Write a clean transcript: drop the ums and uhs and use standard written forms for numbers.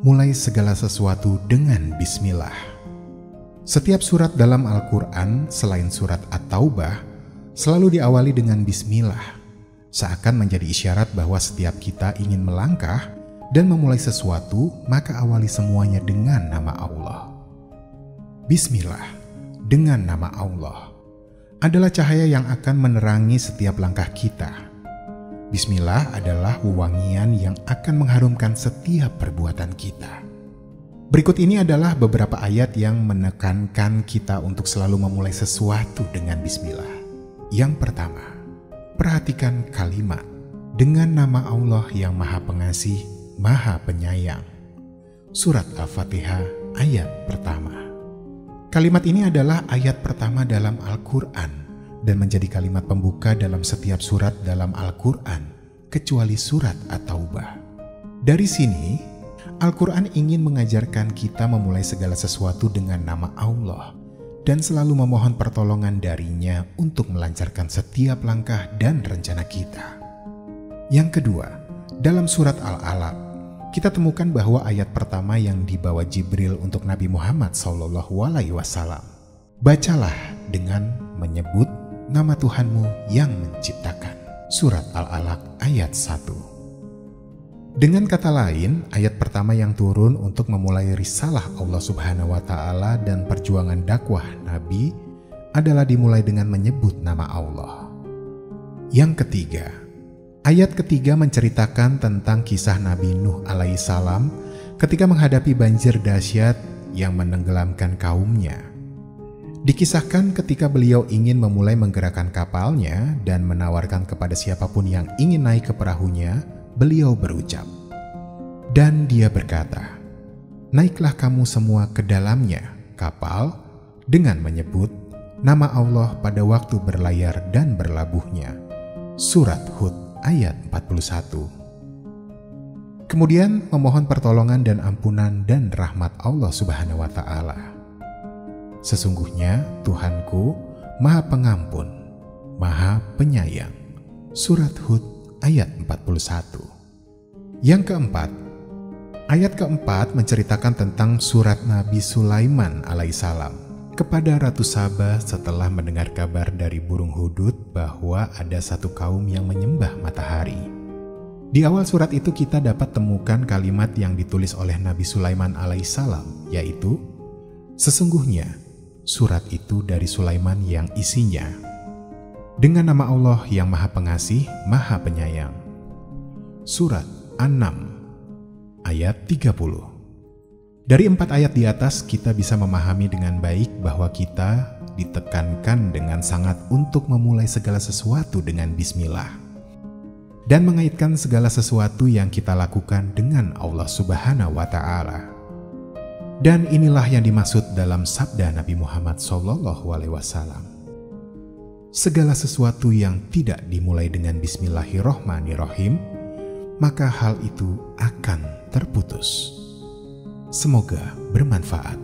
mulai segala sesuatu dengan bismillah. Setiap surat dalam Al-Quran selain surat At-Taubah selalu diawali dengan bismillah, seakan menjadi isyarat bahwa setiap kita ingin melangkah dan memulai sesuatu, maka awali semuanya dengan nama Allah. Bismillah, dengan nama Allah, adalah cahaya yang akan menerangi setiap langkah kita. Bismillah adalah wewangian yang akan mengharumkan setiap perbuatan kita. Berikut ini adalah beberapa ayat yang menekankan kita untuk selalu memulai sesuatu dengan bismillah. Yang pertama, perhatikan kalimat dengan nama Allah yang Maha Pengasih, Maha Penyayang. Surat Al-Fatihah ayat pertama. Kalimat ini adalah ayat pertama dalam Al-Quran dan menjadi kalimat pembuka dalam setiap surat dalam Al-Quran, kecuali surat At-Taubah. Dari sini, Al-Quran ingin mengajarkan kita memulai segala sesuatu dengan nama Allah dan selalu memohon pertolongan darinya untuk melancarkan setiap langkah dan rencana kita. Yang kedua, dalam surat Al-Alaq, kita temukan bahwa ayat pertama yang dibawa Jibril untuk Nabi Muhammad SAW. Bacalah dengan menyebut nama Tuhanmu yang menciptakan. Surat Al-Alaq ayat 1. Dengan kata lain, ayat pertama yang turun untuk memulai risalah Allah Subhanahu wa Ta'ala dan perjuangan dakwah Nabi adalah dimulai dengan menyebut nama Allah. Yang ketiga, ayat ketiga menceritakan tentang kisah Nabi Nuh alaihissalam ketika menghadapi banjir dahsyat yang menenggelamkan kaumnya. Dikisahkan ketika beliau ingin memulai menggerakkan kapalnya dan menawarkan kepada siapapun yang ingin naik ke perahunya, beliau berucap, dan dia berkata, "Naiklah kamu semua ke dalamnya, kapal," dengan menyebut nama Allah pada waktu berlayar dan berlabuhnya. Surat Hud ayat 41. Kemudian memohon pertolongan dan ampunan dan rahmat Allah Subhanahu wa Ta'ala. Sesungguhnya Tuhanku Maha Pengampun, Maha Penyayang. Surat Hud ayat 41. Yang keempat, ayat keempat menceritakan tentang surat Nabi Sulaiman alaihissalam kepada Ratu Saba setelah mendengar kabar dari burung hudud bahwa ada satu kaum yang menyembah matahari. Di awal surat itu kita dapat temukan kalimat yang ditulis oleh Nabi Sulaiman alaihissalam, yaitu, "Sesungguhnya surat itu dari Sulaiman yang isinya dengan nama Allah yang Maha Pengasih, Maha Penyayang." Surat An-Naml ayat 30. Dari 4 ayat di atas kita bisa memahami dengan baik bahwa kita ditekankan dengan sangat untuk memulai segala sesuatu dengan bismillah dan mengaitkan segala sesuatu yang kita lakukan dengan Allah Subhanahu wa Ta'ala. Dan inilah yang dimaksud dalam sabda Nabi Muhammad SAW. Segala sesuatu yang tidak dimulai dengan Bismillahirrohmanirrohim, maka hal itu akan terputus. Semoga bermanfaat.